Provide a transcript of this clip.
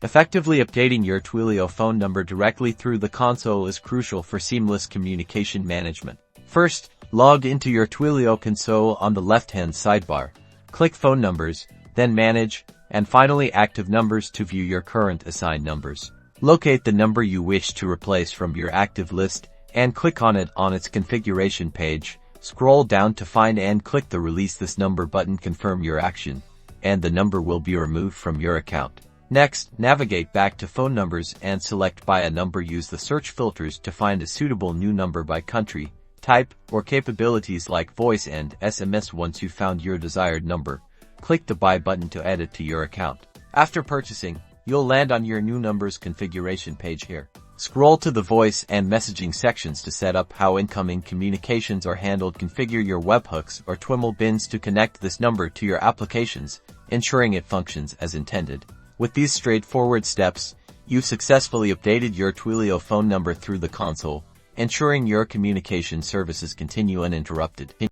Effectively updating your Twilio phone number directly through the console is crucial for seamless communication management. First, log into your Twilio console on the left-hand sidebar. Click Phone Numbers, then Manage, and finally Active Numbers to view your current assigned numbers. Locate the number you wish to replace from your active list and click on it on its configuration page. Scroll down to find and click the Release this number button. Confirm your action, and the number will be removed from your account. Next, navigate back to Phone Numbers and select By a Number. Use the search filters to find a suitable new number by country, type, or capabilities like voice and SMS. Once you've found your desired number, click the Buy button to add it to your account. After purchasing, you'll land on your new number's configuration page here. Scroll to the voice and messaging sections to set up how incoming communications are handled. Configure your webhooks or Twiml bins to connect this number to your applications, ensuring it functions as intended. With these straightforward steps, you've successfully updated your Twilio phone number through the console, ensuring your communication services continue uninterrupted.